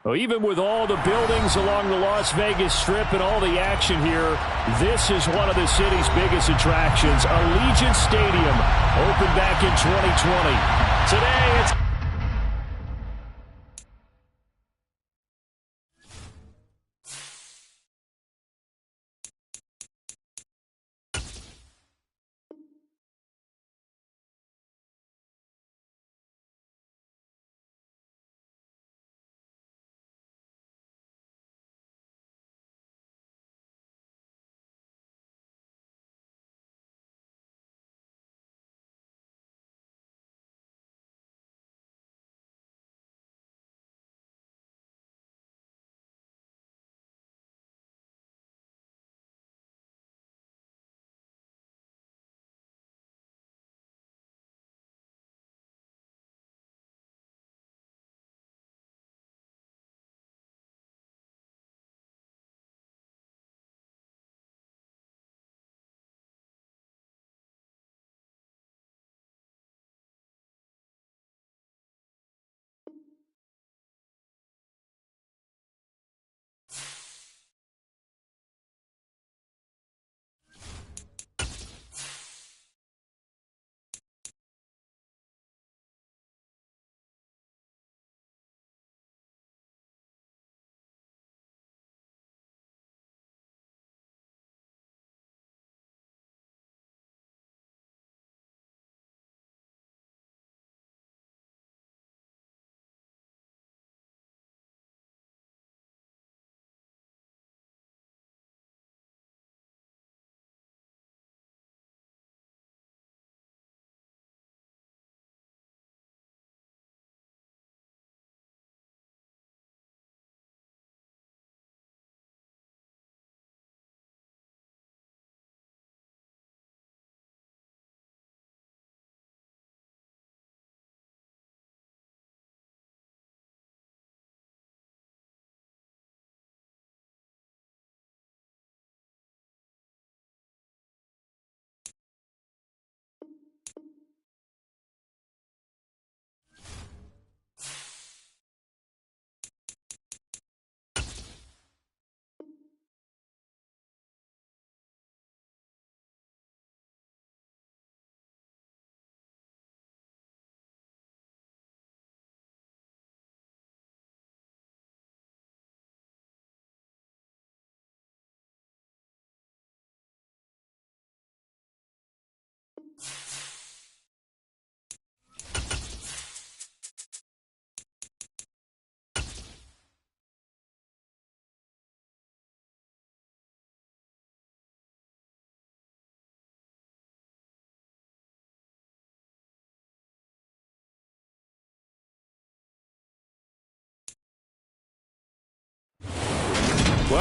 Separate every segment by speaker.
Speaker 1: Well, even with all the buildings along the Las Vegas Strip and all the action here, this is one of the city's biggest attractions. Allegiant Stadium opened back in 2020. Today, it's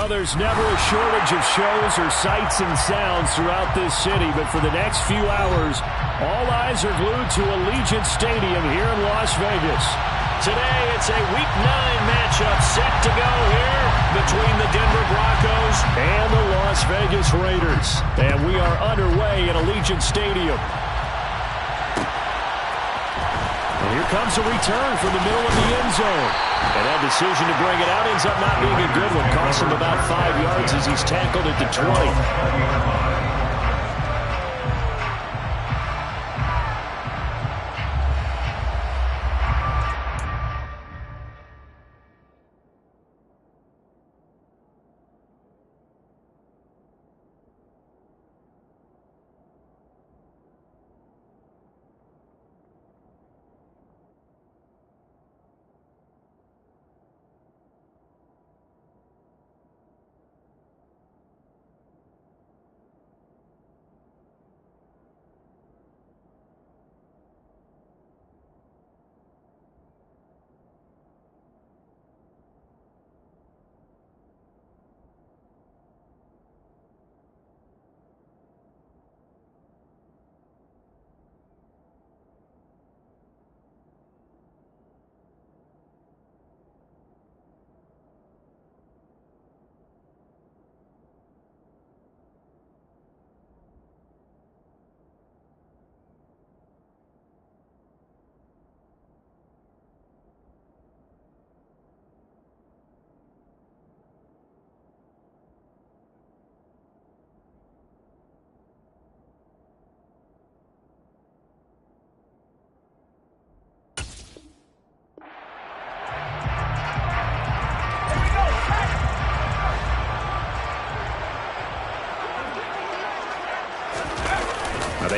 Speaker 1: well, there's never a shortage of shows or sights and sounds throughout this city, but for the next few hours, all eyes are glued to Allegiant Stadium here in Las Vegas. Today, it's a Week 9 matchup set to go here between the Denver Broncos and the Las Vegas Raiders. And we are underway at Allegiant Stadium. And here comes a return from the middle of the end zone. And that decision to bring it out ends up not being a good one. Costs him about 5 yards as he's tackled at the 20.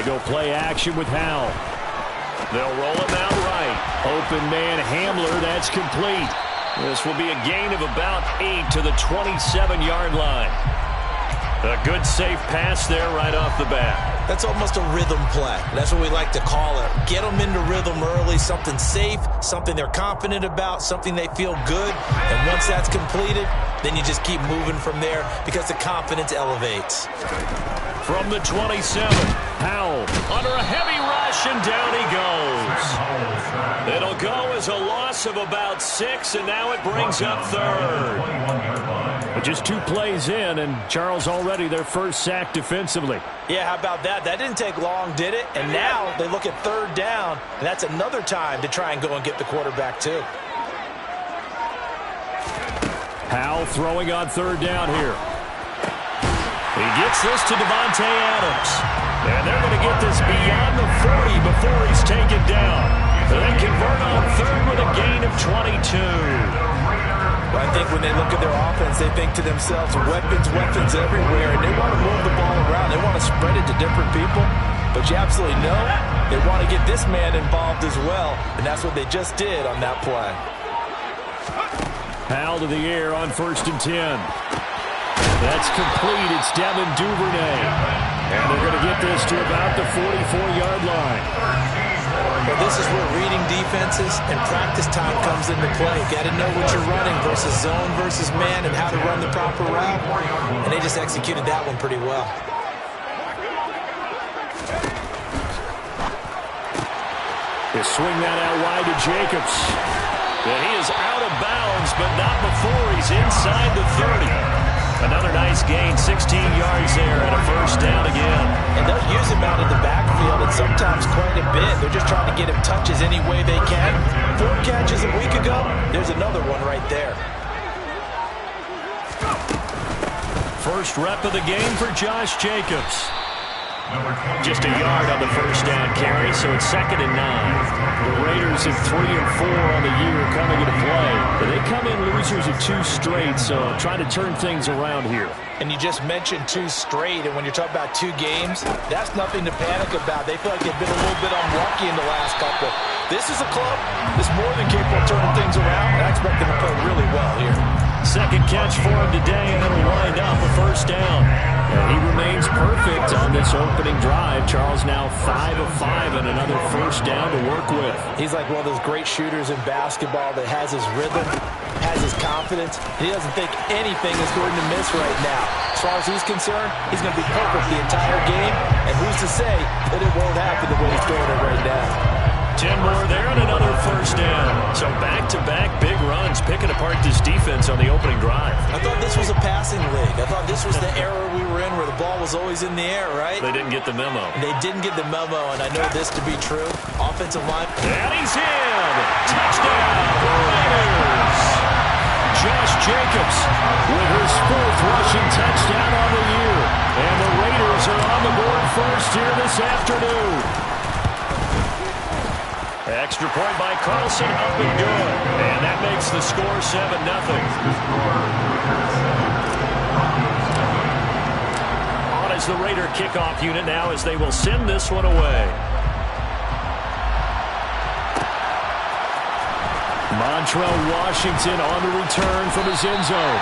Speaker 1: go play action with Howell. They'll roll him out right. Open man Hamler, that's complete. This will be a gain of about 8 to the 27-yard line. A good safe pass there right off the bat.
Speaker 2: That's almost a rhythm play. That's what we like to call it. Get them into rhythm early, something safe, something they're confident about, something they feel good. And once that's completed, then you just keep moving from there because the confidence elevates.
Speaker 1: From the 27, Howell under a heavy rush, and down he goes. It'll go as a loss of about 6, and now it brings up third. But just 2 plays in, and Charles already their first sack defensively.
Speaker 2: Yeah, how about that? That didn't take long, did it? And now they look at third down, and that's another time to try and go and get the quarterback too.
Speaker 1: Howell throwing on third down here. He gets this to Devontae Adams. And they're going to get this beyond the 40 before he's taken down. They convert on third with a gain of 22.
Speaker 2: Well, I think when they look at their offense, they think to themselves, weapons everywhere, and they want to move the ball around. They want to spread it to different people. But you absolutely know they want to get this man involved as well, and that's what they just did on that play.
Speaker 1: Howell to the air on 1st and 10. That's complete. It's Devin Duvernay. And they're going to get this to about the 44-yard line.
Speaker 2: Well, this is where reading defenses and practice time comes into play. Got to know what you're running versus zone versus man and how to run the proper route. And they just executed that one pretty well.
Speaker 1: They swing that out wide to Jacobs. And he is out of bounds, but not before he's inside the 30. Another nice gain, 16 yards there, and a first down again.
Speaker 2: And they'll use him out of the backfield, and sometimes quite a bit. They're just trying to get him touches any way they can. 4 catches a week ago, there's another one right there.
Speaker 1: First rep of the game for Josh Jacobs. Just a yard on the first down carry, so it's 2nd and 9. The Raiders at 3 and 4 on the year coming into play. But they come in losers of 2 straight, so trying to turn things around here.
Speaker 2: And you just mentioned 2 straight, and when you're talking about 2 games, that's nothing to panic about. They feel like they've been a little bit unlucky in the last couple. This is a club that's more than capable of turning things around, and I expect them to play really well here.
Speaker 1: Second catch for him today, and it'll wind up a first down. And he remains perfect on this opening drive. Charles now 5 of 5 and another first down to work with.
Speaker 2: He's like one of those great shooters in basketball that has his rhythm, has his confidence. He doesn't think anything is going to miss right now. As far as he's concerned, he's going to be perfect the entire game. And who's to say that it won't happen the way he's throwing it right now?
Speaker 1: 10 more there and another first down. So back-to-back big runs, picking apart this defense on the opening drive.
Speaker 2: I thought this was a passing league. I thought this was the era we were in where the ball was always in the air, right?
Speaker 1: They didn't get the memo.
Speaker 2: They didn't get the memo, and I know this to be true. Offensive line.
Speaker 1: And he's in. Touchdown, Raiders. Josh Jacobs with his 4th rushing touchdown on the year. And the Raiders are on the board first here this afternoon. Extra point by Carlson, up and good. And that makes the score 7-0. On is the Raider kickoff unit now as they will send this one away. Montrell Washington on the return from his end zone.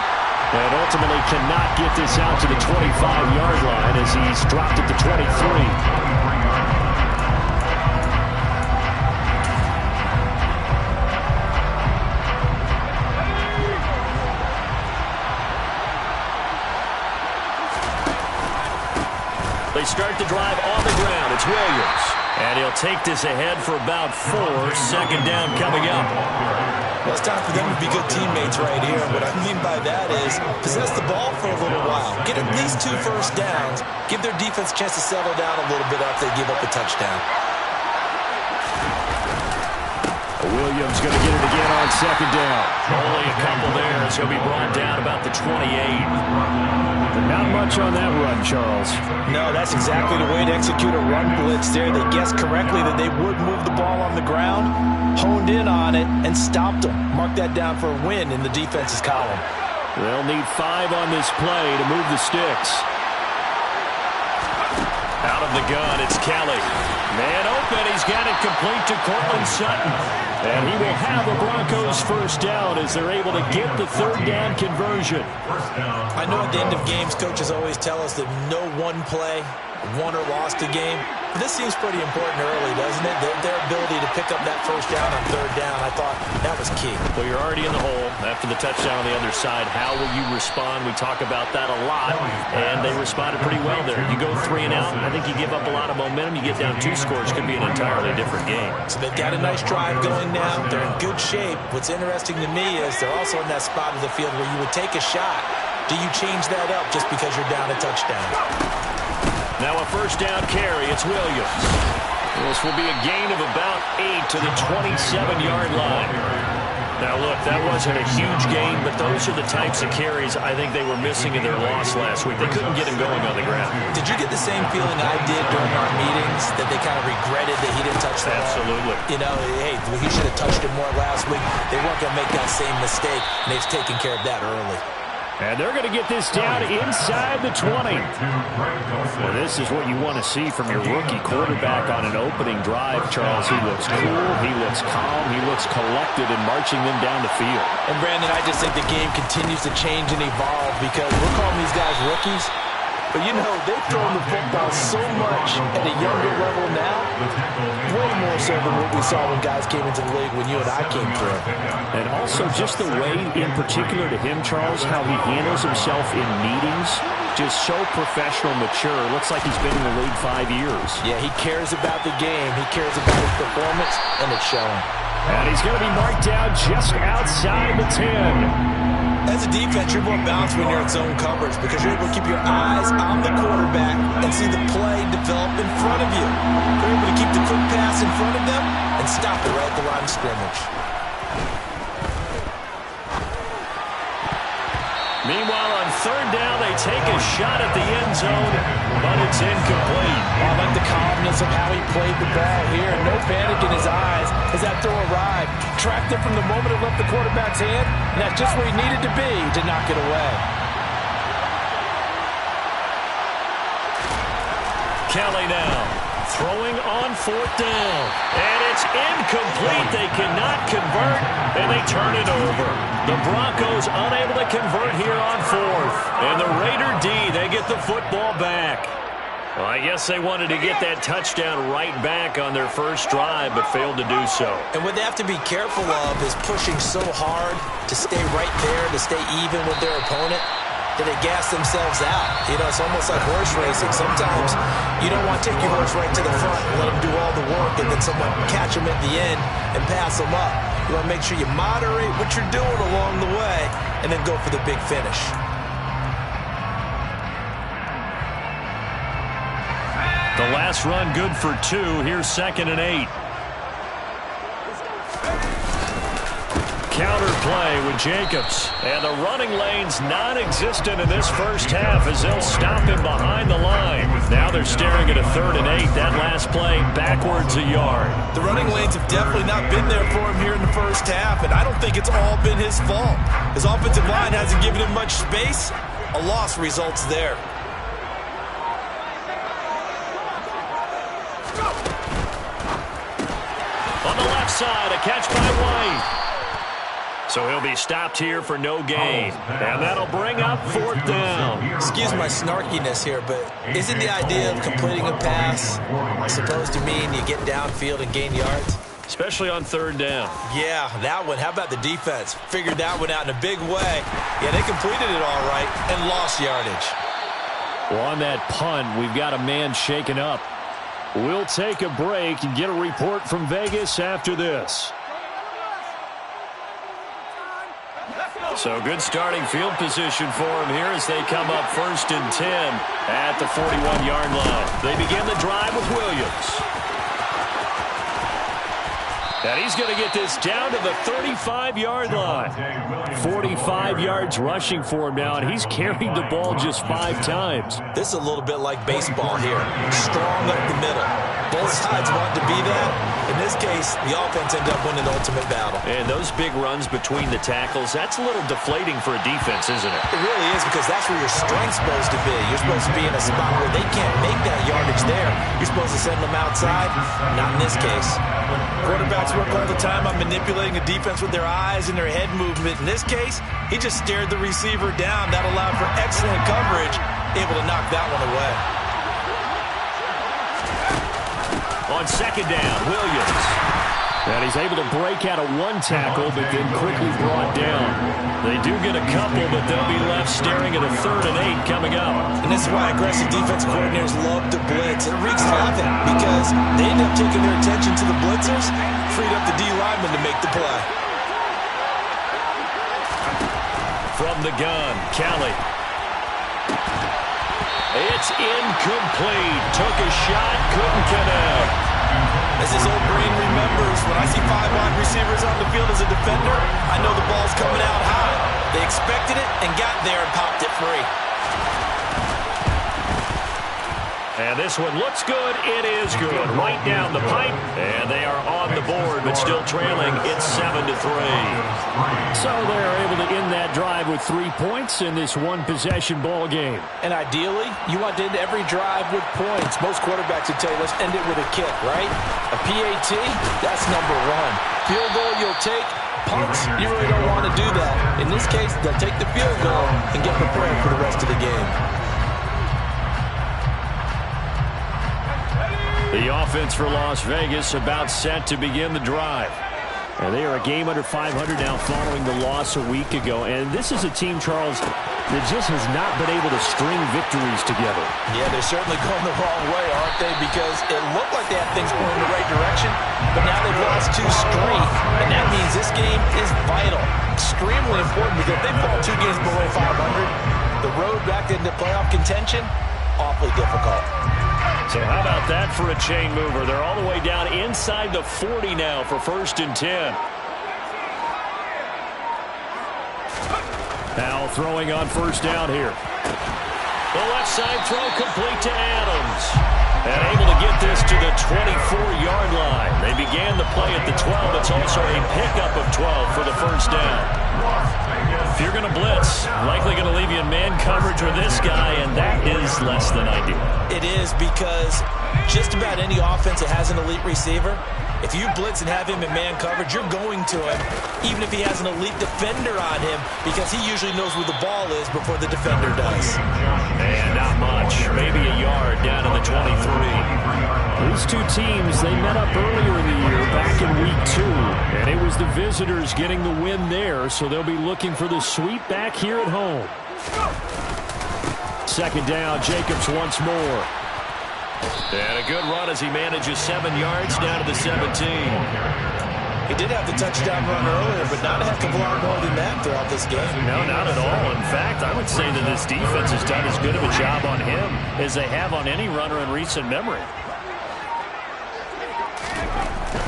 Speaker 1: And ultimately cannot get this out to the 25-yard line as he's dropped at the 23. They start the drive on the ground. It's Williams. And he'll take this ahead for about 4. Second down coming up.
Speaker 2: Well, it's time for them to be good teammates right here. What I mean by that is possess the ball for a little while. Get at least 2 first downs. Give their defense a chance to settle down a little bit after they give up a touchdown.
Speaker 1: Williams going to get it again on second down. Only a couple there as he'll be brought down about the 28. Not much on that run, Charles.
Speaker 2: No, that's exactly the way to execute a run blitz there. They guessed correctly that they would move the ball on the ground, honed in on it, and stopped them. Mark that down for a win in the defense's column.
Speaker 1: They'll need 5 on this play to move the sticks. Out Out of the gun, it's Kelly. Man open, he's got it complete to Cortland Sutton. And he will have a Broncos first down as they're able to get the third down conversion.
Speaker 2: I know at the end of games, coaches always tell us that no one play won or lost a game. But this seems pretty important early, doesn't it? Their ability to pick up that first down on third down, I thought that was key.
Speaker 1: Well, you're already in the hole after the touchdown on the other side. How will you respond? We talk about that a lot, and they responded pretty well there. You go 3 and out, I think you give up a lot of momentum. You get down 2 scores, could be an entirely different game.
Speaker 2: So they've got a nice drive going now. They're in good shape. What's interesting to me is they're also in that spot of the field where you would take a shot. Do you change that up just because you're down a touchdown?
Speaker 1: Now a first down carry. It's Williams. This will be a gain of about 8 to the 27-yard line. Now, look, that wasn't a huge gain, but those are the types of carries I think they were missing in their loss last week. They couldn't get him going on the ground.
Speaker 2: Did you get the same feeling I did during our meetings, that they kind of regretted that he didn't touch the ball?
Speaker 1: Absolutely.
Speaker 2: You know, hey, he should have touched it more last week. They weren't going to make that same mistake, and they've taken care of that early.
Speaker 1: And they're going to get this down inside the 20. Well, this is what you want to see from your rookie quarterback on an opening drive, Charles. He looks cool, he looks calm, he looks collected in marching them down the field.
Speaker 2: And, Brandon, I just think the game continues to change and evolve because we're calling these guys rookies. But, you know, they've thrown the football so much at a younger level now, way more so than what we saw when guys came into the league when you and I came through.
Speaker 1: And also just the way, in particular to him, Charles, how he handles himself in meetings, just so professional, mature. Looks like he's been in the league 5 years.
Speaker 2: Yeah, he cares about the game. He cares about his performance, and it's showing.
Speaker 1: And he's going to be marked down just outside the 10.
Speaker 2: As a defense, you're more balanced when you're in zone coverage because you're able to keep your eyes on the quarterback and see the play develop in front of you. You're able to keep the quick pass in front of them and stop it right at the line of scrimmage.
Speaker 1: Meanwhile, on third down, they take a shot at the end zone, but it's incomplete.
Speaker 2: I like the calmness of how he played the ball here. No panic in his eyes as that throw arrived. Tracked it from the moment it left the quarterback's hand, and that's just where he needed to be to knock it away.
Speaker 1: Kelly now throwing on fourth down. And it's incomplete. They cannot convert, and they turn it over. The Broncos unable to convert here on fourth. And the Raider D, they get the football back. Well, I guess they wanted to get that touchdown right back on their first drive, but failed to do so.
Speaker 2: And what they have to be careful of is pushing so hard to stay right there, to stay even with their opponent, that they gas themselves out. You know, it's almost like horse racing. Sometimes you don't want to take your horse right to the front and let them do all the work and then someone catch them at the end and pass them up. You want to make sure you moderate what you're doing along the way and then go for the big finish.
Speaker 1: The last run good for 2. Here's 2nd and 8. Counter play with Jacobs. And the running lane's non-existent in this first half as they'll stop him behind the line. Now they're staring at a 3rd and 8. That last play backwards a yard.
Speaker 2: The running lanes have definitely not been there for him here in the first half, and I don't think it's all been his fault. His offensive line hasn't given him much space. A loss results there.
Speaker 1: On the left side, a catch by White. So he'll be stopped here for no gain. And that'll bring up 4th down.
Speaker 2: Excuse my snarkiness here, but isn't the idea of completing a pass supposed to mean you get downfield and gain yards?
Speaker 1: Especially on 3rd down.
Speaker 2: Yeah, that one. How about the defense? Figured that one out in a big way. Yeah, they completed it all right and lost yardage.
Speaker 1: Well, on that punt, we've got a man shaken up. We'll take a break and get a report from Vegas after this. So good starting field position for him here as they come up 1st and 10 at the 41-yard line. They begin the drive with Williams. And he's going to get this down to the 35-yard line. 45 yards rushing for him now, and he's carried the ball just 5 times.
Speaker 2: This is a little bit like baseball here. Strong up the middle. Both sides want to be that. In this this case, the offense ended up winning the ultimate battle.
Speaker 1: And those big runs between the tackles, that's a little deflating for a defense, isn't it?
Speaker 2: It really is, because that's where your strength's supposed to be. You're supposed to be in a spot where they can't make that yardage there. You're supposed to send them outside. Not in this case. Quarterbacks work all the time on manipulating a defense with their eyes and their head movement. In this case, he just stared the receiver down. That allowed for excellent coverage, able to knock that one away.
Speaker 1: On second down, Williams. And he's able to break out of one tackle, but then quickly brought down. They do get a couple, but they'll be left staring at a 3rd and 8 coming up.
Speaker 2: And this is why aggressive defensive coordinators love to blitz. It wreaks havoc because they end up taking their attention to the blitzers, freed up the D lineman to make the play.
Speaker 1: From the gun, Kelly. It's incomplete. Took a shot, couldn't connect.
Speaker 2: As his old brain remembers, when I see 5 wide receivers on the field as a defender, I know the ball's coming out high. They expected it and got there and popped it free.
Speaker 1: And this one looks good. It is good. Right down the pipe. And they are on the board, but still trailing. It's 7-3. So they're able to end that drive with 3 points in this one-possession ball game.
Speaker 2: And ideally, you want to end every drive with points. Most quarterbacks would tell you, let's end it with a kick, right? A PAT, that's number 1. Field goal you'll take. Punts, you really don't want to do that. In this case, they'll take the field goal and get prepared for the rest of the game.
Speaker 1: The offense for Las Vegas about set to begin the drive. And they are a game under 500 now following the loss a week ago. And this is a team, Charles, that just has not been able to string victories together.
Speaker 2: Yeah, they're certainly going the wrong way, aren't they? Because it looked like they had things going in the right direction, but now they've lost 2 straight. And that means this game is vital, extremely important, because if they fall 2 games below 500, the road back into playoff contention, awfully difficult.
Speaker 1: So how about that for a chain mover? They're all the way down inside the 40 now for 1st and 10. Now throwing on 1st down here. The left side throw complete to Adams. And able to get this to the 24-yard line. They began the play at the 12. It's also a pickup of 12 for the 1st down. If you're going to blitz, likely going to leave you in man coverage with this guy, and that is less than ideal.
Speaker 2: It is, because just about any offense that has an elite receiver, if you blitz and have him in man coverage, you're going to him, even if he has an elite defender on him, because he usually knows where the ball is before the defender does.
Speaker 1: And not much. Maybe a yard down to the 23. These 2 teams, they met up earlier in the year, back in week 2. And it was the visitors getting the win there, so they'll be looking for the sweep back here at home. 2nd down, Jacobs once more. And a good run as he manages 7 yards down to the 17.
Speaker 2: He did have the touchdown run earlier, but not a heck of a lot more than that throughout this game.
Speaker 1: No, not at all. In fact, I would say that this defense has done as good of a job on him as they have on any runner in recent memory.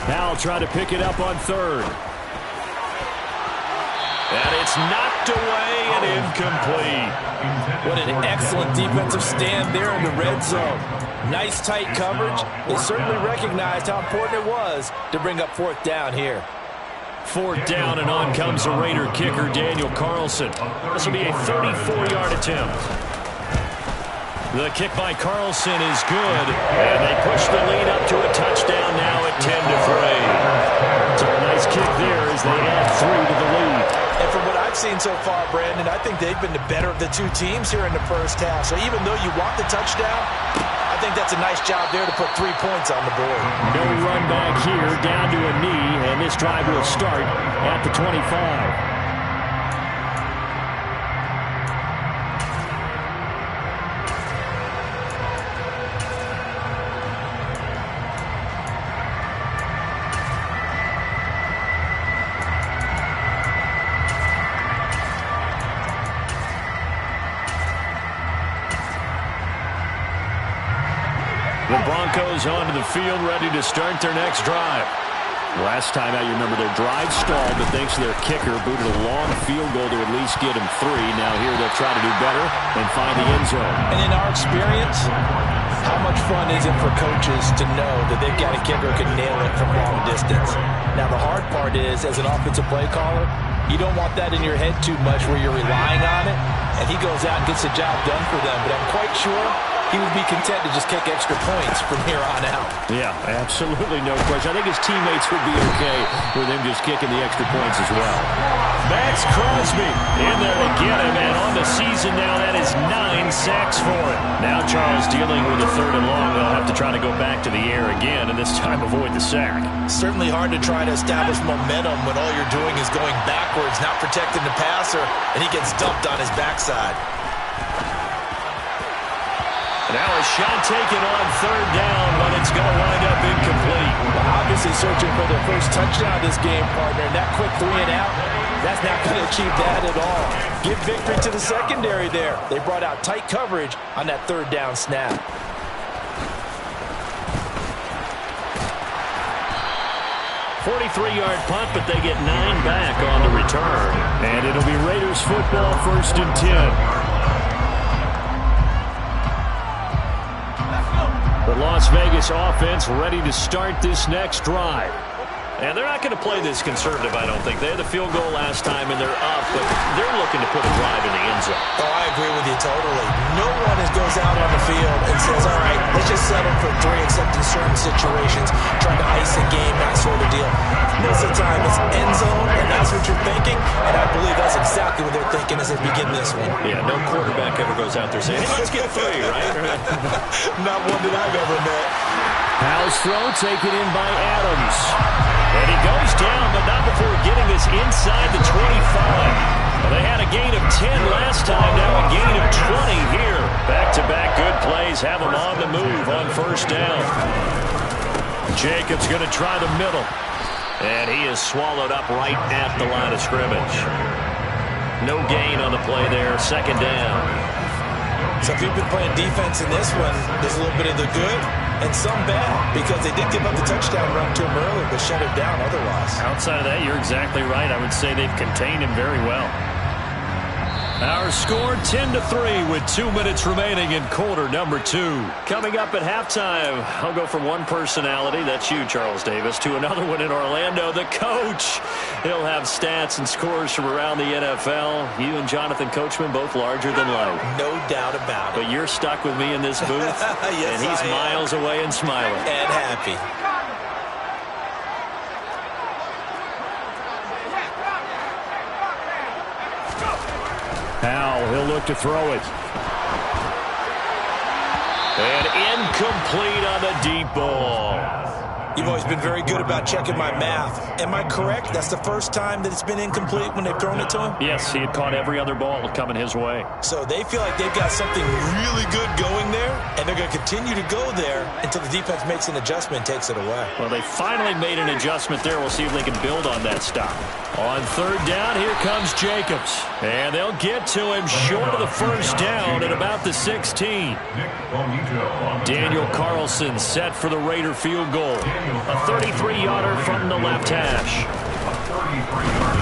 Speaker 1: Now I'll try to pick it up on 3rd. And it's knocked away and incomplete.
Speaker 2: What an excellent defensive stand there in the red zone. Nice tight coverage. They certainly recognized how important it was to bring up 4th down here.
Speaker 1: 4th down, and on comes the Raider kicker, Daniel Carlson. This will be a 34-yard attempt. The kick by Carlson is good, and they push the lead up to a touchdown now at 10-3. So a nice kick there as they add 3 to the lead.
Speaker 2: And from what I've seen so far, Brandon, I think they've been the better of the 2 teams here in the 1st half. So even though you want the touchdown, I think that's a nice job there to put 3 points on the board.
Speaker 1: No run back here, down to a knee, and this drive will start at the 25. The Broncos onto the field, ready to start their next drive. Last time out, you remember their drive stalled, but thanks to their kicker, booted a long field goal to at least get him 3. Now here they'll try to do better and find the end zone.
Speaker 2: And in our experience, how much fun is it for coaches to know that they've got a kicker who can nail it from long distance? Now the hard part is, as an offensive play caller, you don't want that in your head too much where you're relying on it, and he goes out and gets the job done for them. But I'm quite sure he would be content to just kick extra points from here on out.
Speaker 1: Yeah, absolutely no question. I think his teammates would be okay with him just kicking the extra points as well. Max Crosby in there to get him, and on the season now, that is 9 sacks for him. Now Charles dealing with a 3rd and long. They'll have to try to go back to the air again, and this time avoid the sack.
Speaker 2: Certainly hard to try to establish momentum when all you're doing is going backwards, not protecting the passer, and he gets dumped on his backside.
Speaker 1: Now a shot taken on 3rd down, but it's going to wind up incomplete.
Speaker 2: Well, obviously searching for their first touchdown this game, partner, and that quick 3 and out, that's not going to achieve that at all. Give victory to the secondary there. They brought out tight coverage on that 3rd down snap.
Speaker 1: A 43-yard punt, but they get 9 back on the return. And it'll be Raiders football, 1st and 10. The Las Vegas offense ready to start this next drive. And they're not going to play this conservative, I don't think. They had the field goal last time, and they're up, but they're looking to put a drive in the end zone.
Speaker 2: Oh, I agree with you totally. No one goes out on the field and says, all right, let's just settle for 3, except in certain situations, trying to ice a game, that sort of deal. Most of the time, it's end zone, and that's what you're thinking, and I believe that's exactly what they're thinking as they begin this one.
Speaker 1: Yeah, no quarterback ever goes out there saying, hey, let's get 3, right?
Speaker 2: Not one that I've ever met.
Speaker 1: Howell's throw taken in by Adams. And he goes down, but not before getting this inside the 25. Well, they had a gain of 10 last time, now a gain of 20 here. Back-to-back good plays have them on the move on 1st down. Jacobs going to try the middle. And he is swallowed up right at the line of scrimmage. No gain on the play there, 2nd down.
Speaker 2: So if you've been playing defense in this one, there's a little bit of the good and some bad, because they did give up the touchdown run to him early, but shut it down otherwise.
Speaker 1: Outside of that, you're exactly right. I would say they've contained him very well. Our score 10-3 with 2 minutes remaining in quarter number 2. Coming up at halftime, I'll go from one personality, that's you, Charles Davis, to another one in Orlando, the coach. He'll have stats and scores from around the NFL. You and Jonathan Coachman both larger than life.
Speaker 2: No doubt about it.
Speaker 1: But you're stuck with me in this booth,
Speaker 2: yes,
Speaker 1: and he's miles away and smiling.
Speaker 2: And happy.
Speaker 1: Howell, he'll look to throw it. And incomplete on the deep ball.
Speaker 2: You've always been very good about checking my math. Am I correct? That's the first time that it's been incomplete when they've thrown it to him?
Speaker 1: Yes, he had caught every other ball coming his way.
Speaker 2: So they feel like they've got something really good going there, and they're going to continue to go there until the defense makes an adjustment and takes it away.
Speaker 1: Well, they finally made an adjustment there. We'll see if they can build on that stop. On 3rd down, here comes Jacobs. And they'll get to him short of the 1st down at about the 16. Daniel Carlson set for the Raider field goal. A 33-yarder from the left hash.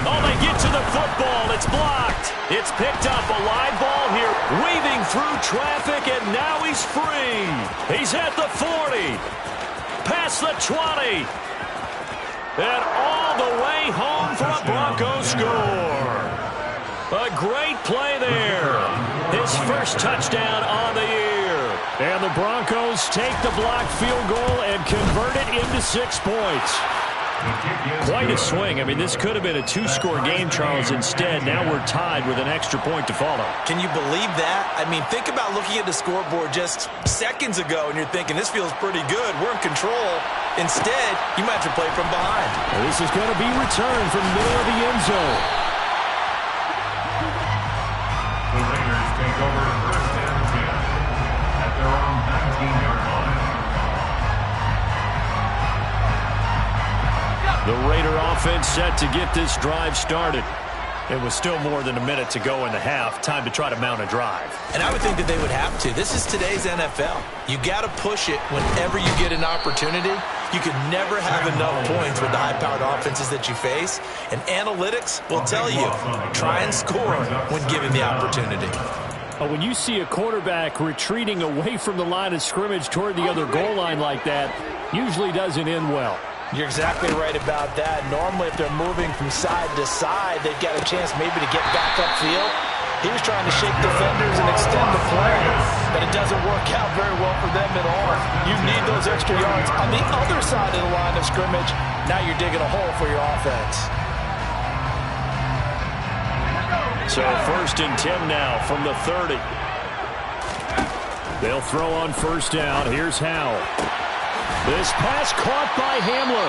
Speaker 1: Oh, they get to the football. It's blocked. It's picked up. A live ball here. Weaving through traffic, and now he's free. He's at the 40. Past the 20. And all the way home for a Broncos score. A great play there. His first touchdown on the year. And the Broncos take the blocked field goal and convert it into 6 points. Quite a swing. I mean, this could have been a 2-score game, Charles. Instead, now we're tied with an extra point to follow.
Speaker 2: Can you believe that? I mean, think about looking at the scoreboard just seconds ago, and you're thinking, this feels pretty good. We're in control. Instead, you might have to play from behind.
Speaker 1: Well, this is going to be returned from the middle of the end zone.
Speaker 3: The Raiders take over 1st and 10 at their own 19-yard line.
Speaker 1: The Raider offense set to get this drive started. It was still more than a minute to go in the half. Time to try to mount a drive.
Speaker 2: And I would think that they would have to. This is today's NFL. You got to push it whenever you get an opportunity. You can never have enough points with the high-powered offenses that you face, and analytics will tell you, try and score when given the opportunity.
Speaker 1: When you see a quarterback retreating away from the line of scrimmage toward the other goal line like that, usually doesn't end well.
Speaker 2: You're exactly right about that. Normally, if they're moving from side to side, they've got a chance maybe to get back upfield. He was trying to shake defenders and extend the play, but it doesn't work out very well for them at all. You need those extra yards on the other side of the line of scrimmage. Now you're digging a hole for your offense.
Speaker 1: So 1st and 10 now from the 30. They'll throw on 1st down. Here's Howell. This pass caught by Hamler.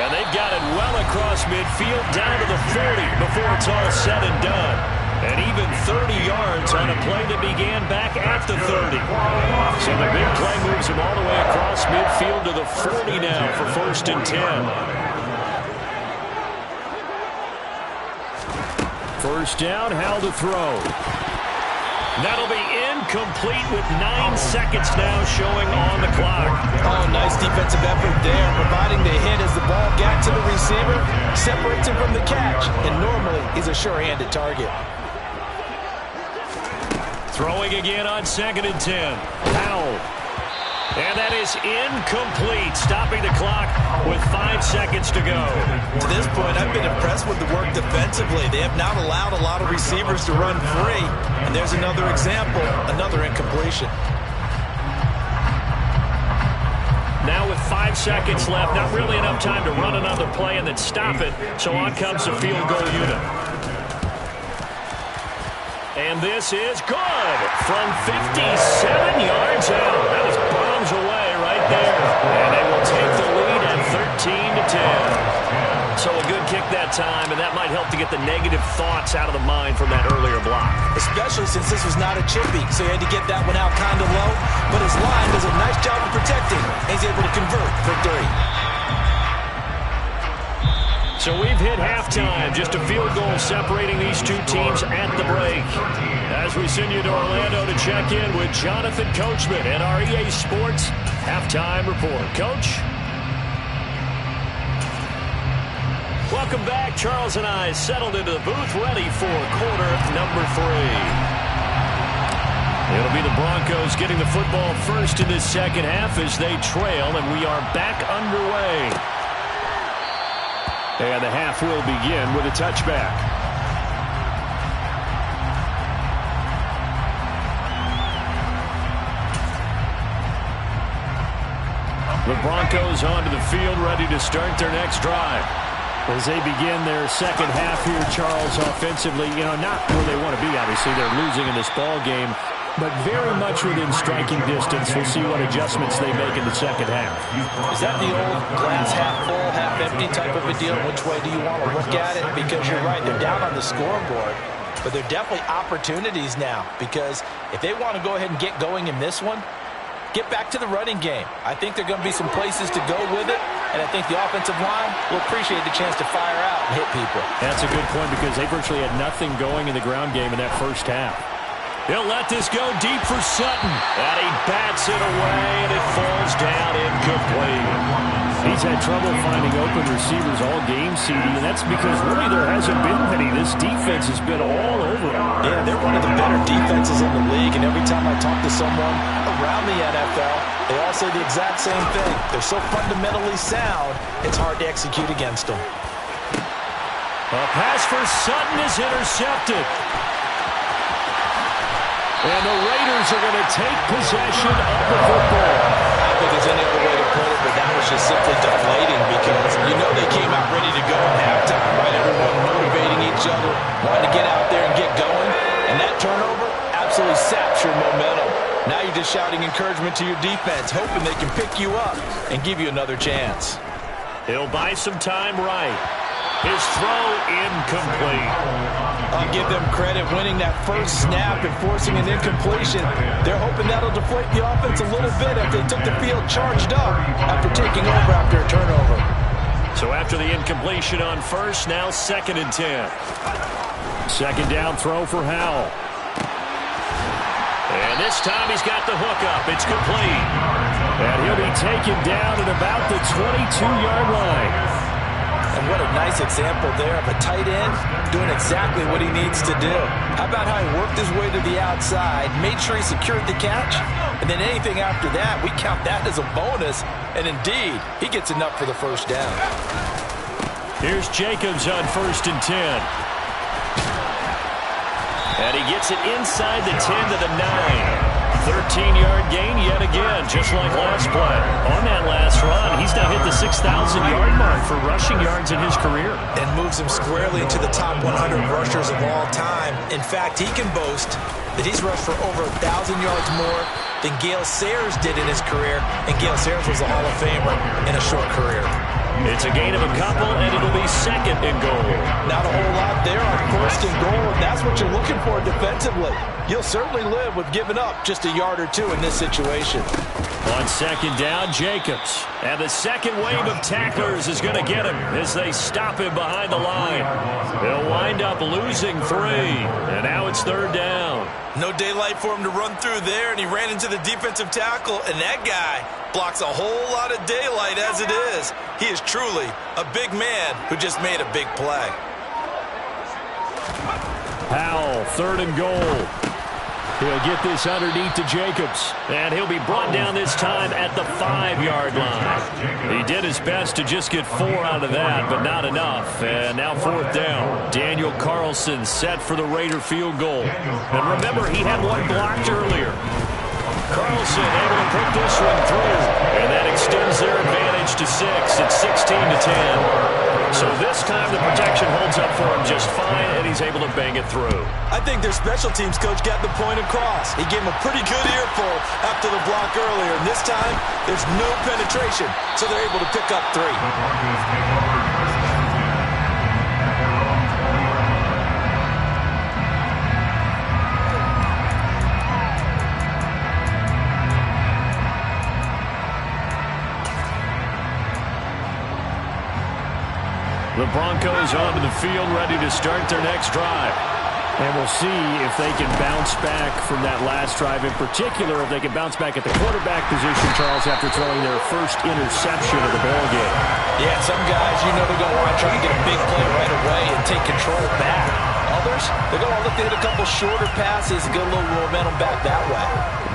Speaker 1: And they've got it well across midfield down to the 40 before it's all said and done. And even 30 yards on a play that began back at the 30. So the big play moves him all the way across midfield to the 40 now for 1st and 10. 1st down, Howell to throw. That'll be incomplete with 9 seconds now showing on the clock.
Speaker 2: Oh, nice defensive effort there, providing the hit as the ball got to the receiver, separates him from the catch, and normally he's a sure-handed target.
Speaker 1: Throwing again on 2nd and 10. Howell. And that is incomplete, stopping the clock with 5 seconds to go.
Speaker 2: To this point, I've been impressed with the work defensively. They have not allowed a lot of receivers to run free. And there's another example, another incompletion.
Speaker 1: Now with 5 seconds left, not really enough time to run another play and then stop it. So on comes the field goal unit. And this is good from 57 yards out. That was bombs away right there. And they will take the lead at 13-10. So a good kick that time, and that might help to get the negative thoughts out of the mind from that earlier block.
Speaker 2: Especially since this was not a chippy, so he had to get that one out kind of low. But his line does a nice job of protecting, and he's able to convert for 3.
Speaker 1: So we've hit halftime, just a field goal separating these two teams at the break. As we send you to Orlando to check in with Jonathan Coachman and our EA Sports Halftime Report. Coach? Welcome back. Charles and I settled into the booth, ready for quarter number 3. It'll be the Broncos getting the football first in this second half as they trail, and we are back underway. And the half will begin with a touchback. The Broncos onto the field, ready to start their next drive. As they begin their second half here, Charles, offensively, not where they want to be, obviously. They're losing in this ball game, but very much within striking distance. We'll see what adjustments they make in the second half.
Speaker 2: Is that the old glass half full, half empty type of a deal? Which way do you want to look at it? Because you're right, they're down on the scoreboard, but they're definitely opportunities now, because if they want to go ahead and get going in this one, get back to the running game. I think there are going to be some places to go with it, and I think the offensive line will appreciate the chance to fire out and hit people.
Speaker 1: That's a good point, because they virtually had nothing going in the ground game in that first half. He'll let this go deep for Sutton. And he bats it away, and it falls down incomplete. He's had trouble finding open receivers all game, CD, and that's because really there hasn't been many. This defense has been all over him.
Speaker 2: Yeah, they're one of the better defenses in the league, and every time I talk to someone around the NFL, they all say the exact same thing. They're so fundamentally sound, it's hard to execute against them.
Speaker 1: A pass for Sutton is intercepted. And the Raiders are going to take possession of the football.
Speaker 2: I think there's any other way to put it, but that was just simply deflating, because they came out ready to go at halftime, right? Everyone motivating each other, wanting to get out there and get going. And that turnover absolutely saps your momentum. Now you're just shouting encouragement to your defense, hoping they can pick you up and give you another chance.
Speaker 1: He'll buy some time right. His throw incomplete.
Speaker 2: I'll give them credit winning that first snap and forcing an incompletion. They're hoping that'll deflate the offense a little bit after they took the field charged up after taking over after a turnover.
Speaker 1: So after the incompletion on first, now 2nd and 10. Second down throw for Howell. And this time he's got the hook up. It's complete. And he'll be taken down at about the 22-yard line.
Speaker 2: And what a nice example there of a tight end doing exactly what he needs to do. How about how he worked his way to the outside, made sure he secured the catch, and then anything after that, we count that as a bonus. And indeed, he gets enough for the first down.
Speaker 1: Here's Jacobs on 1st and 10. And he gets it inside the 10 to the 9. 13-yard gain yet again, just like last play. On that last run, he's now hit the 6,000-yard mark for rushing yards in his career.
Speaker 2: And moves him squarely into the top 100 rushers of all time. In fact, he can boast that he's rushed for over 1,000 yards more than Gale Sayers did in his career. And Gale Sayers was a Hall of Famer in a short career.
Speaker 1: It's a gain of a couple, and it'll be 2nd and goal.
Speaker 2: Not a whole lot there on 1st and goal, and that's what you're looking for defensively. You'll certainly live with giving up just a yard or two in this situation.
Speaker 1: On 2nd down, Jacobs. And the second wave of tacklers is going to get him as they stop him behind the line. They'll wind up losing 3, and now it's 3rd down.
Speaker 2: No daylight for him to run through there, and he ran into the defensive tackle, and that guy blocks a whole lot of daylight as it is. He is truly a big man who just made a big play.
Speaker 1: Powell, 3rd and goal. He'll get this underneath to Jacobs, and he'll be brought down this time at the 5-yard line. He did his best to just get 4 out of that, but not enough. And now 4th down. Daniel Carlson set for the Raider field goal. And remember, he had one blocked earlier. Carlson able to put this one through, and that extends their advantage to 6. It's 16-10. So this time the protection holds up for him just fine, and he's able to bang it through.
Speaker 2: I think their special teams coach got the point across. He gave him a pretty good earful after the block earlier, and this time there's no penetration, so they're able to pick up 3.
Speaker 3: The Broncos take over 1st and 10 at their own 20-yard line.
Speaker 1: The Broncos onto the field, ready to start their next drive. And we'll see if they can bounce back from that last drive. In particular, if they can bounce back at the quarterback position, Charles, after throwing their first interception of the ballgame.
Speaker 2: Yeah, some guys, you know they're going to want to try and get a big play right away and take control back. Others, they're going to look to hit a couple shorter passes and get a little momentum back that way.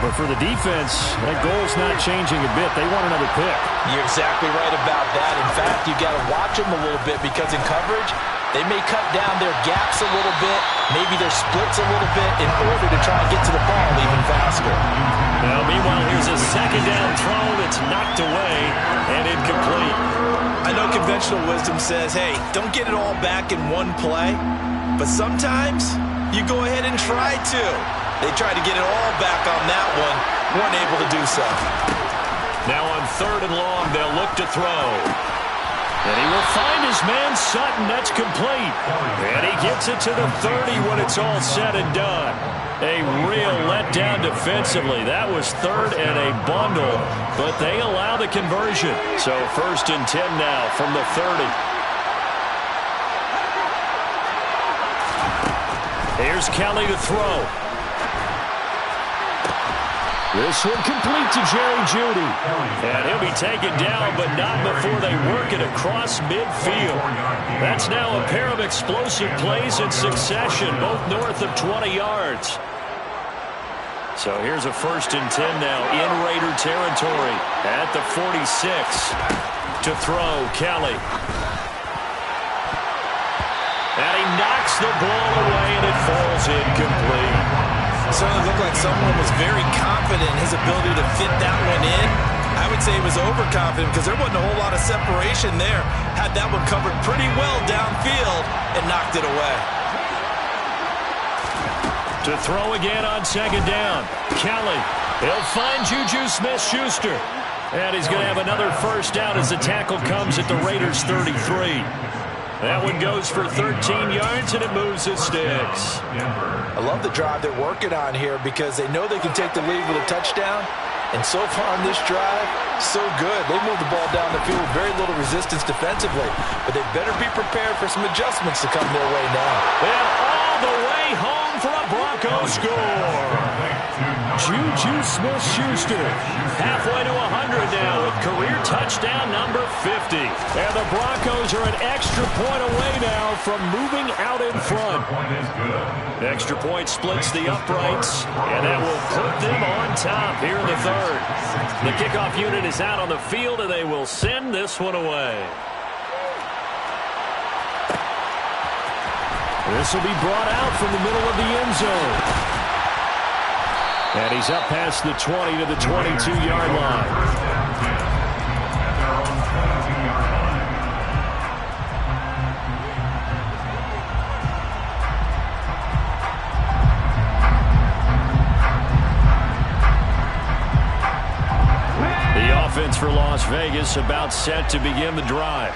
Speaker 1: But for the defense, that goal's not changing a bit. They want another pick.
Speaker 2: You're exactly right about that. In fact, you've got to watch them a little bit because in coverage, they may cut down their gaps a little bit, maybe their splits a little bit in order to try and get to the ball even faster.
Speaker 1: Now, meanwhile, here's a 2nd down throw that's knocked away and incomplete.
Speaker 2: I know conventional wisdom says, hey, don't get it all back in one play, but sometimes you go ahead and try to. They tried to get it all back on that one, weren't able to do so.
Speaker 1: Now on 3rd and long, they'll look to throw. And he will find his man Sutton. That's complete. And he gets it to the 30 when it's all said and done. A real letdown defensively. That was 3rd and a bundle, but they allow the conversion. So 1st and 10 now from the 30. Here's Kelly to throw. This one complete to Jerry Jeudy. And he'll be taken down, but not before they work it across midfield. That's now a pair of explosive plays in succession, both north of 20 yards. So here's a 1st and 10 now in Raider territory at the 46. To throw, Kelly. And he knocks the ball away, and it falls incomplete.
Speaker 2: Certainly looked like someone was very confident in his ability to fit that one in. I would say he was overconfident because there wasn't a whole lot of separation there. Had that one covered pretty well downfield and knocked it away.
Speaker 1: To throw again on 2nd down. Kelly. He'll find Juju Smith-Schuster. And he's going to have another 1st down as the tackle comes at the Raiders' 33. That one goes for 13 yards, and it moves the sticks.
Speaker 2: I love the drive they're working on here because they know they can take the lead with a touchdown. And so far on this drive, So good. They moved the ball down the field with very little resistance defensively. But they better be prepared for some adjustments to come their way now.
Speaker 1: And all the way home for a Broncos score. Juju Smith-Schuster halfway to 100 now with career touchdown number 50. And the Broncos are an extra point away now from moving out in front. Extra point splits the uprights, and that will put them on top here in the third. The kickoff unit is out on the field, and they will send this one away. This will be brought out from the middle of the end zone. And he's up past the 20 to the 22-yard line. The offense for Las Vegas about set to begin the drive.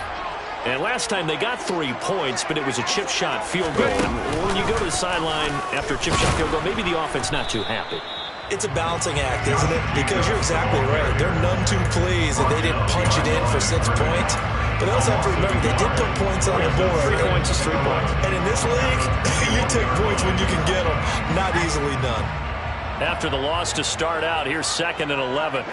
Speaker 1: And last time they got 3 points, but it was a chip shot field goal. And when you go to the sideline after a chip shot field goal, maybe the offense not too happy.
Speaker 2: It's a balancing act, isn't it? Because you're exactly right. They're none too pleased that they didn't punch it in for 6 points. But they also have to remember they did put points on the board.
Speaker 1: 3 points is 3 points.
Speaker 2: And in this league, you take points when you can get them. Not easily done.
Speaker 1: After the loss to start out, here's 2nd and 11.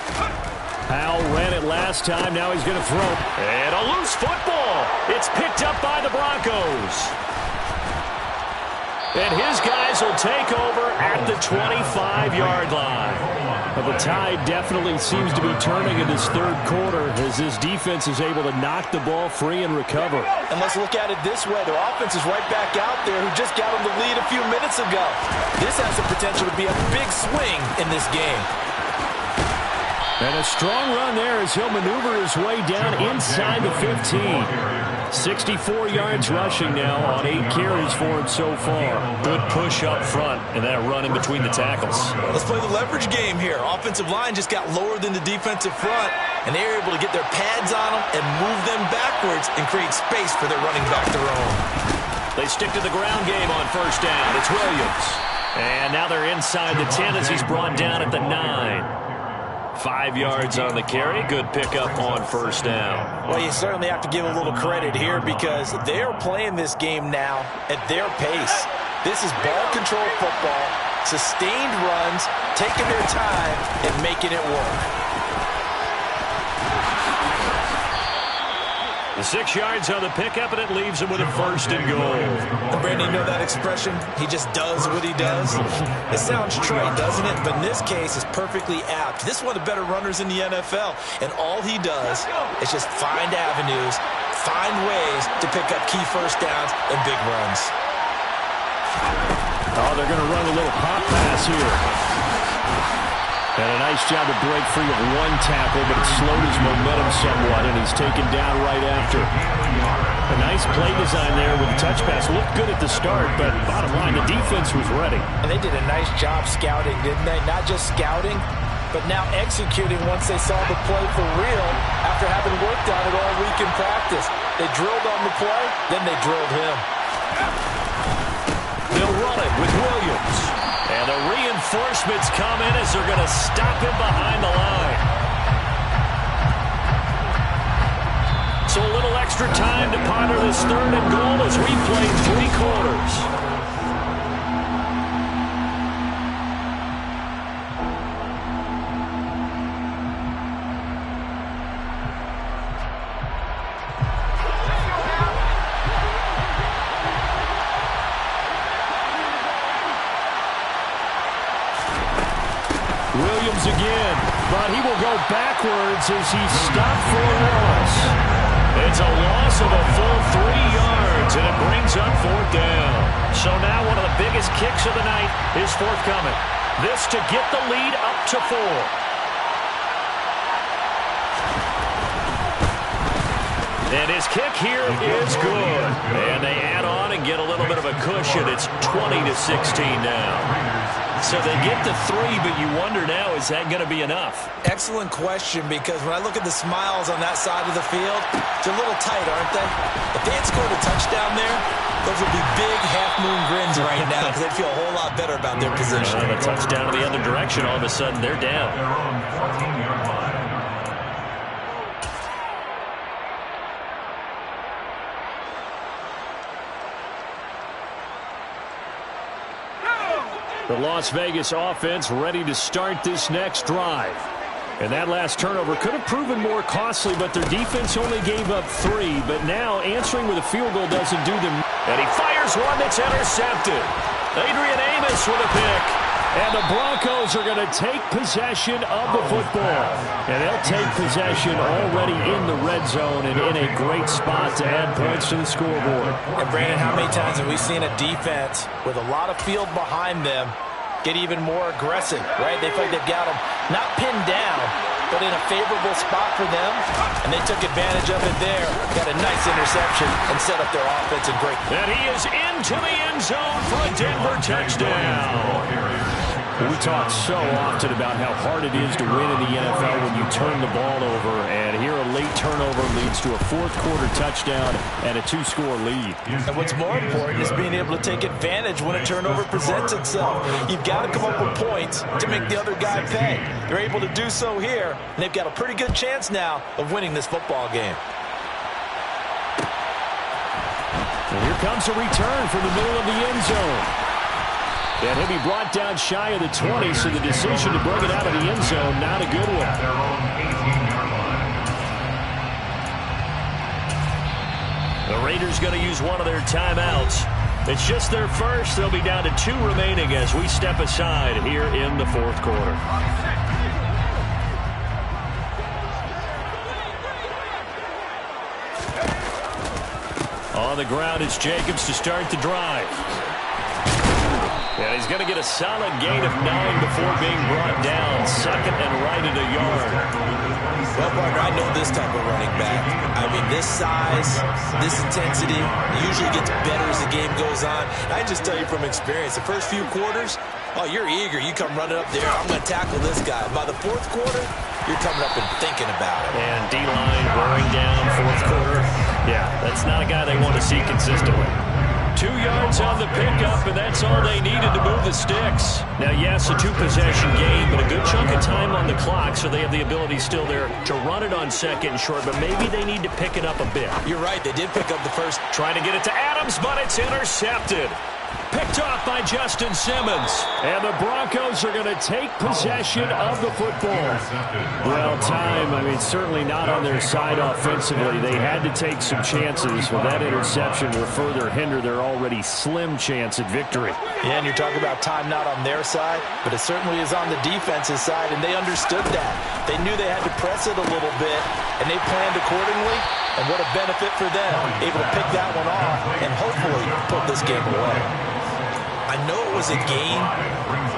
Speaker 1: Powell ran it last time. Now he's going to throw. And a loose football. It's picked up by the Broncos. And his guys will take over at the 25-yard line. But the tide definitely seems to be turning in this third quarter as this defense is able to knock the ball free and recover.
Speaker 2: And let's look at it this way. Their offense is right back out there who just got them the lead a few minutes ago. This has the potential to be a big swing in this game.
Speaker 1: And a strong run there as he'll maneuver his way down inside the 15. 64 yards rushing now on 8 carries for him so far. Good push up front and that run in between the tackles.
Speaker 2: Let's play the leverage game here. Offensive line just got lower than the defensive front, and they were able to get their pads on them and move them backwards and create space for their running back to roam.
Speaker 1: They stick to the ground game on first down. It's Williams. And now they're inside the 10 as he's brought down at the 9. 5 yards on the carry. Good pickup on first down.
Speaker 2: Well, you certainly have to give a little credit here because they're playing this game now at their pace. This is ball control football, sustained runs, taking their time, and making it work.
Speaker 1: The 6 yards on the pickup, and it leaves him with a 1st and goal.
Speaker 2: And Brandon, you know that expression? He just does what he does. It sounds trite, doesn't it? But in this case, it's perfectly apt. This is one of the better runners in the NFL, and all he does is just find avenues, find ways to pick up key first downs and big runs.
Speaker 1: Oh, they're going to run a little pop pass here. And a nice job to break free of 1 tackle, but it slowed his momentum somewhat, and he's taken down right after. A nice play design there with the touch pass. Looked good at the start, but bottom line, the defense was ready.
Speaker 2: And they did a nice job scouting, didn't they? Not just scouting, but now executing once they saw the play for real after having worked on it all week in practice. They drilled on the play, then they drilled him.
Speaker 1: They'll run it with Williams. And the reinforcements come in as they're going to stop him behind the line. So a little extra time to ponder this 3rd and goal as we play 3 quarters. Williams again, but he will go backwards as he's stopped for a loss. It's a loss of a full 3 yards, and it brings up 4th down. So now one of the biggest kicks of the night is forthcoming. This to get the lead up to 4. And his kick here is good. And they add on and get a little bit of a cushion. It's 20-16 now. So they get the 3, but you wonder now, is that going to be enough?
Speaker 2: Excellent question, because when I look at the smiles on that side of the field, they're a little tight, aren't they? If they had scored a touchdown there, those would be big half-moon grins right now because they'd feel a whole lot better about their position.
Speaker 1: A touchdown in the other direction, all of a sudden they're down. The Las Vegas offense ready to start this next drive. And that last turnover could have proven more costly, but their defense only gave up 3. But now answering with a field goal doesn't do them. And he fires one that's intercepted. Adrian Amos with a pick. And the Broncos are going to take possession of the football. And they'll take possession already in the red zone and in a great spot to add points to the scoreboard.
Speaker 2: And Brandon, how many times have we seen a defense with a lot of field behind them get even more aggressive, right? They feel like they've got them not pinned down, but in a favorable spot for them, and they took advantage of it there. Got a nice interception and set up their offense in great.
Speaker 1: And he is into the end zone for a Denver touchdown. We talk so often about how hard it is to win in the NFL when you turn the ball over, and here a late turnover leads to a fourth-quarter touchdown and a 2-score lead.
Speaker 2: And what's more important is being able to take advantage when a turnover presents itself. You've got to come up with points to make the other guy pay. They're able to do so here, and they've got a pretty good chance now of winning this football game.
Speaker 1: And here comes a return from the middle of the end zone. And he'll be brought down shy of the 20, so the decision to bring it out of the end zone, not a good one. The Raiders going to use one of their timeouts. It's just their first. They'll be down to 2 remaining as we step aside here in the fourth quarter. On the ground, it's Jacobs to start the drive. And he's going to get a solid gain of 9 before being brought down. Second and right at a yard.
Speaker 2: Well, partner, I know this type of running back. I mean, this size, this intensity usually gets better as the game goes on. I just tell you from experience, the first few quarters, oh, you're eager. You come running up there. I'm going to tackle this guy. By the fourth quarter, you're coming up and thinking about it.
Speaker 1: And D-line wearing down fourth quarter. Yeah, that's not a guy they want to see consistently. 2 yards on the pickup, and that's all they needed to move the sticks. Now, yes, a 2-possession game, but a good chunk of time on the clock, so they have the ability still there to run it on second and short, but maybe they need to pick it up a bit.
Speaker 2: You're right. They did pick up the first.
Speaker 1: Trying to get it to Adams, but it's intercepted. Picked off by Justin Simmons. And the Broncos are going to take possession of the football. Well, time, I mean, certainly not on their side offensively. They had to take some chances, but that interception will further hinder their already slim chance at victory.
Speaker 2: Yeah, and you're talking about time not on their side, but it certainly is on the defense's side, and they understood that. They knew they had to press it a little bit, and they planned accordingly, and what a benefit for them, able to pick that one off and hopefully put this game away. I know it was a game,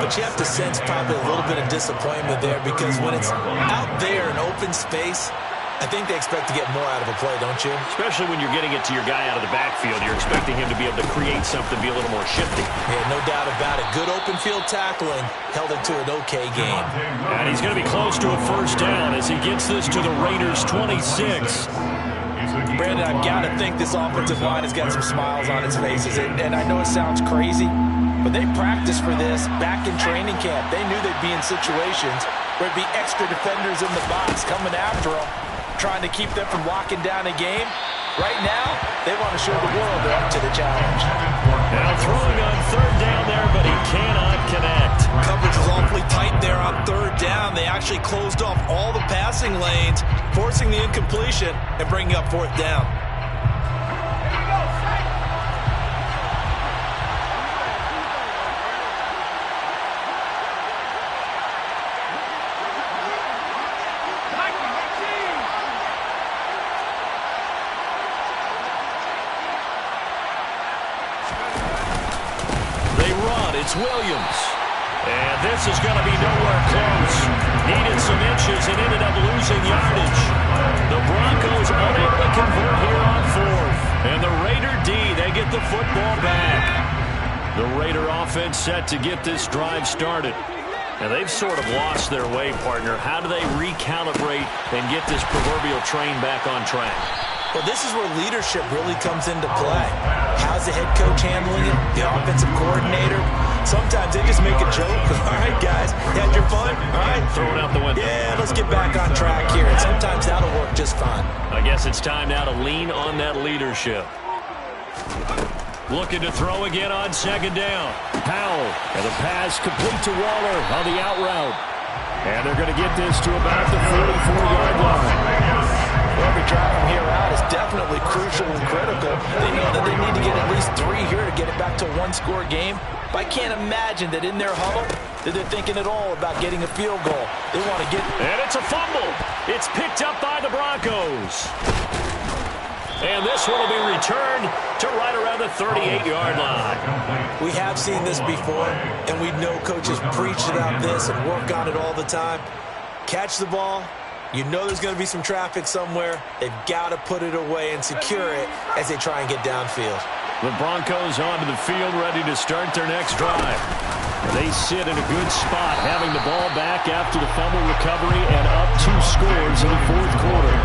Speaker 2: but you have to sense probably a little bit of disappointment there because when it's out there in open space, I think they expect to get more out of a play, don't you?
Speaker 1: Especially when you're getting it to your guy out of the backfield. You're expecting him to be able to create something, be a little more shifty.
Speaker 2: Yeah, no doubt about it. Good open field tackling held it to an okay game.
Speaker 1: And he's going to be close to a first down as he gets this to the Raiders' 26.
Speaker 2: Brandon, I've got to think this offensive line has got some smiles on its faces. And I know it sounds crazy, but they practiced for this back in training camp. They knew they'd be in situations where it'd be extra defenders in the box coming after them, trying to keep them from locking down a game. Right now, they want to show the world they're up to the challenge.
Speaker 1: Now throwing on third down there, but he cannot connect.
Speaker 2: Coverage was awfully tight there on third down. They actually closed off all the passing lanes, forcing the incompletion and bringing up fourth down.
Speaker 1: It's Williams. And this is going to be nowhere close. Needed some inches and ended up losing yardage. The Broncos unable to convert here on fourth. And the Raider D, they get the football back. The Raider offense set to get this drive started. And they've sort of lost their way, partner. How do they recalibrate and get this proverbial train back on track?
Speaker 2: Well, this is where leadership really comes into play. How's the head coach handling it? The offensive coordinator? Sometimes they just make a joke. All right, guys, you had your fun? All right.
Speaker 1: Throw it out the window.
Speaker 2: Yeah, let's get back on track here. And sometimes that'll work just fine.
Speaker 1: I guess it's time now to lean on that leadership. Looking to throw again on second down. Powell, and the pass complete to Waller on the out route. And they're going to get this to about the 44-yard line.
Speaker 2: Every drive from here out is definitely crucial and critical. They know that they need to get at least 3 here to get it back to a one-score game. But I can't imagine that in their huddle that they're thinking at all about getting a field goal. They want to get...
Speaker 1: And it's a fumble. It's picked up by the Broncos. And this one will be returned to right around the 38-yard line.
Speaker 2: We have seen this before, and we know coaches preach about this and work on it all the time. Catch the ball. You know there's going to be some traffic somewhere. They've got to put it away and secure it as they try and get downfield.
Speaker 1: The Broncos onto the field, ready to start their next drive. They sit in a good spot, having the ball back after the fumble recovery and up 2 scores in the fourth quarter.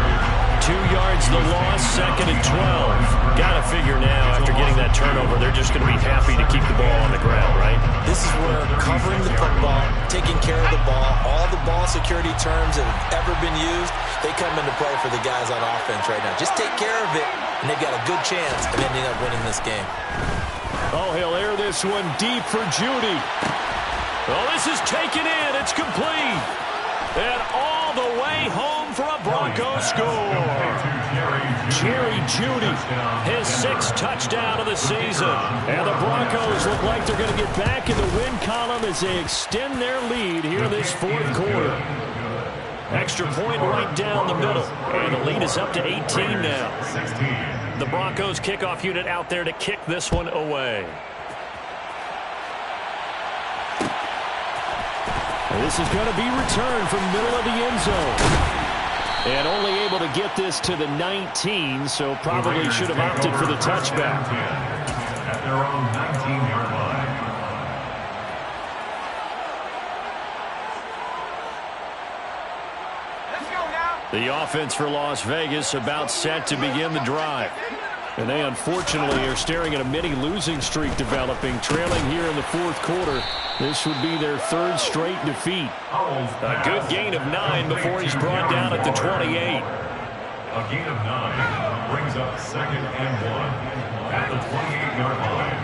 Speaker 1: 2 yards the loss, second and 12. Got to figure now, after getting that turnover, they're just going to be happy to keep the ball on the ground, right?
Speaker 2: This is where covering the football, taking care of the ball, all the ball security terms that have ever been used, they come into play for the guys on offense right now. Just take care of it, and they've got a good chance of ending up winning this game.
Speaker 1: Oh, he'll air this one deep for Judy. Oh, this is taken in. It's complete. And all the way home for a Broncos score. Jerry Judy, his 6th touchdown of the season. And the Broncos look like they're going to get back in the win column as they extend their lead here in this fourth quarter. Extra point right down the middle. And the lead is up to 18 now. The Broncos kickoff unit out there to kick this one away. This is going to be returned from the middle of the end zone. And only able to get this to the 19, so probably should have opted for the touchback.
Speaker 3: At their own 19-yard line.
Speaker 4: Let's go now.
Speaker 1: The offense for Las Vegas about set to begin the drive. And they unfortunately are staring at a mini losing streak developing, trailing here in the fourth quarter. This would be their 3rd straight defeat. A good gain of 9 before he's brought down at the 28.
Speaker 3: A gain of 9 brings up 2nd and 1 at the 28-yard line.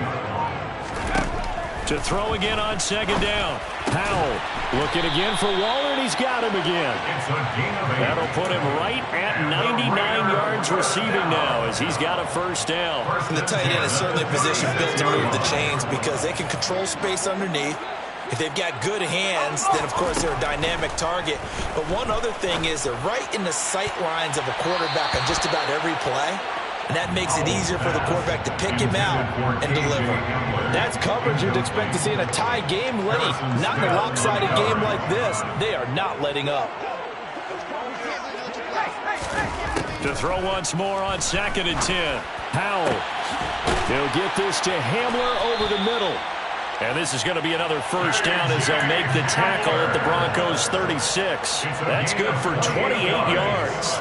Speaker 1: To throw again on second down. Powell looking again for Waller, and he's got him again.
Speaker 3: It's a gain of 8.
Speaker 1: That'll put him right at 99 yards receiving now as he's got a first down.
Speaker 2: And the tight end is certainly a position built to move the chains because they can control space underneath. If they've got good hands, then of course they're a dynamic target. But one other thing is they're right in the sight lines of a quarterback on just about every play. And that makes it easier for the quarterback to pick him out and deliver. That's coverage you'd expect to see in a tie game late. Not in a lopsided game like this. They are not letting up.
Speaker 1: To throw once more on 2nd and 10. Powell. He'll get this to Hamler over the middle. And this is going to be another first down as they'll make the tackle at the Broncos 36. That's good for 28 yards.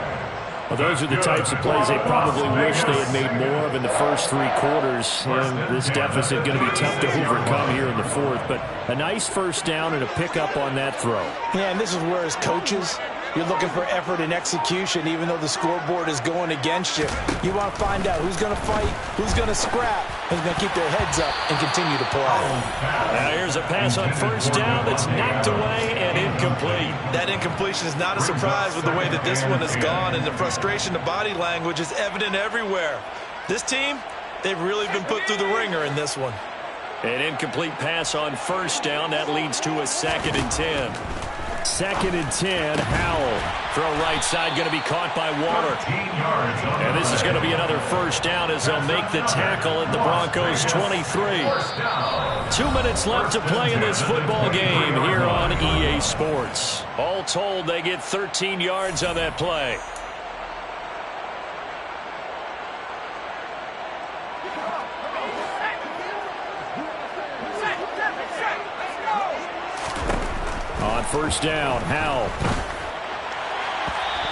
Speaker 1: Well, those are the types of plays they probably wish they had made more of in the first 3 quarters. And this deficit going to be tough to overcome here in the fourth. But a nice first down and a pickup on that throw.
Speaker 2: Yeah, and this is where as coaches, you're looking for effort and execution even though the scoreboard is going against you. You want to find out who's going to fight, who's going to scrap, who's going to keep their heads up and continue to play.
Speaker 1: Now here's a pass on first down that's knocked away and incomplete.
Speaker 2: That incompletion is not a surprise with the way that this one has gone, and the frustration of body language is evident everywhere. This team, they've really been put through the ringer in this one.
Speaker 1: An incomplete pass on first down. That leads to a 2nd and 10. 2nd and 10, Howell. Throw right side going to be caught by Waller. And this is going to be another first down as they'll make the tackle at the Broncos 23. 2 minutes left to play in this football game here on EA Sports. All told, they get 13 yards on that play. On first down, Howell.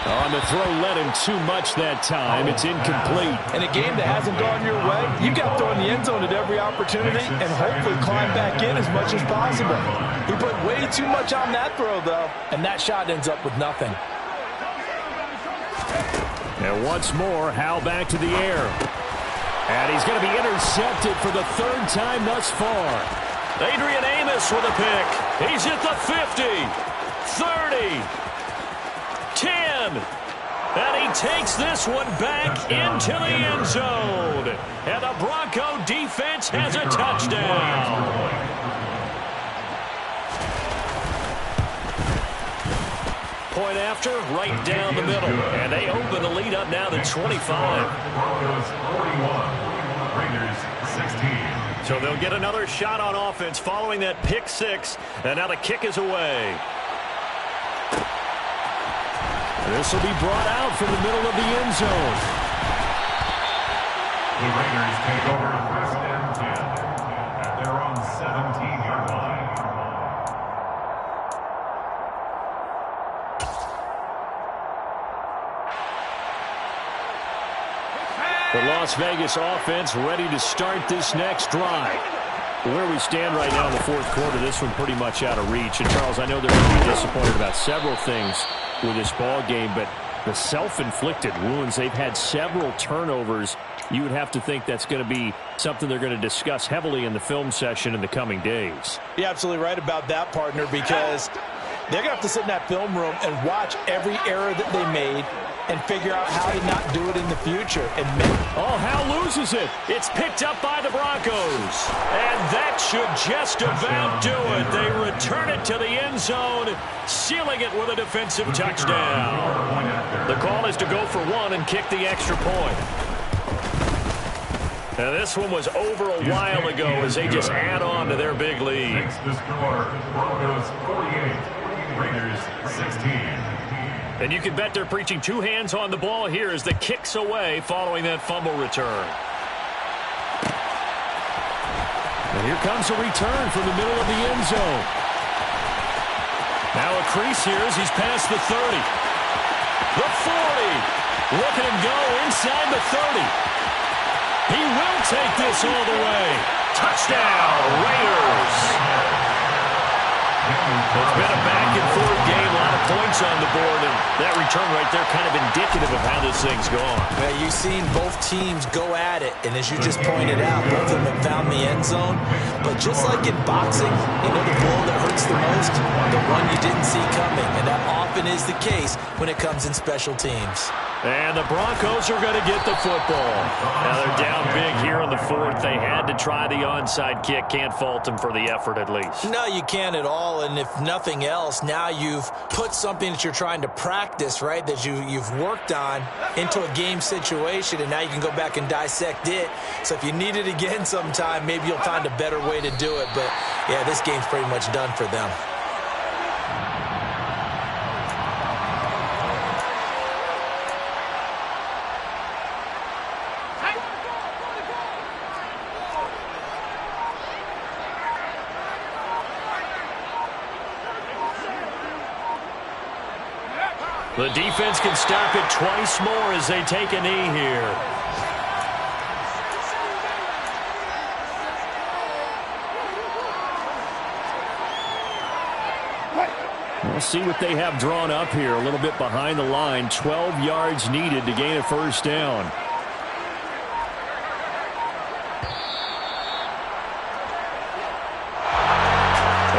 Speaker 1: On the throw, led him too much that time. It's incomplete.
Speaker 2: In a game that hasn't gone your way, you've got to throw in the end zone at every opportunity and hopefully climb back in as much as possible. He put way too much on that throw, though, and that shot ends up with nothing.
Speaker 1: And once more, Howell back to the air. And And he's going to be intercepted for the third time thus far.
Speaker 4: Adrian Amos with a pick. He's at the 50, 30, 10. And he takes this one back into the end zone. And the Bronco defense has a touchdown. Point after, right down the middle. And they open the lead up now to 25.
Speaker 3: Broncos 41, Raiders 16.
Speaker 4: So they'll get another shot on offense following that pick six. And now the kick is away.
Speaker 1: This will be brought out from the middle of the end zone.
Speaker 3: The Raiders take over first and 10 at their own 17-yard line.
Speaker 1: The Las Vegas offense ready to start this next drive. Where we stand right now in the fourth quarter, this one pretty much out of reach. And Charles, I know they're going to be disappointed about several things with this ball game, but the self-inflicted wounds, they've had several turnovers. You would have to think that's going to be something they're going to discuss heavily in the film session in the coming days.
Speaker 2: You're absolutely right about that, partner, because they're going to have to sit in that film room and watch every error that they made and figure out how to not do it in the future.
Speaker 4: Oh, Howe loses it. It's picked up by the Broncos. And that should just about do it. They return it to the end zone, sealing it with a defensive touchdown. The call is to go for one and kick the extra point. Now this one was over a while ago as they just add on to their big lead.
Speaker 3: Next to score, Broncos 48, Raiders 16.
Speaker 4: And you can bet they're preaching two hands on the ball here as the kick's away following that fumble return.
Speaker 1: And here comes a return from the middle of the end zone.
Speaker 4: Now a crease here as he's past the 30. The 40. Look at him go inside the 30. He will take this all the way. Touchdown, Raiders. It's been a back-and-forth game, a lot of points on the board, and that return right there kind of indicative of how this thing's gone.
Speaker 2: Well, you've seen both teams go at it, and as you just pointed out, both of them have found the end zone. But just like in boxing, you know the blow that hurts the most? The one you didn't see coming, and that often is the case when it comes in special teams.
Speaker 4: And the Broncos are going to get the football. Now they're down big here in the fourth. They had to try the onside kick. Can't fault them for the effort at least.
Speaker 2: No, you can't at all. And if nothing else, now you've put something that you're trying to practice, right, that you've worked on into a game situation, and now you can go back and dissect it. So if you need it again sometime, maybe you'll find a better way to do it. But, yeah, this game's pretty much done for them.
Speaker 4: The defense can stop it twice more as they take a knee here.
Speaker 1: We'll see what they have drawn up here. A little bit behind the line. 12 yards needed to gain a first down.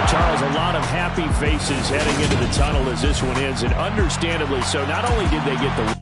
Speaker 1: Charles, a lot of happy faces heading into the tunnel as this one ends, and understandably so. Not only did they get the